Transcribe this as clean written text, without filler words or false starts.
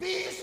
20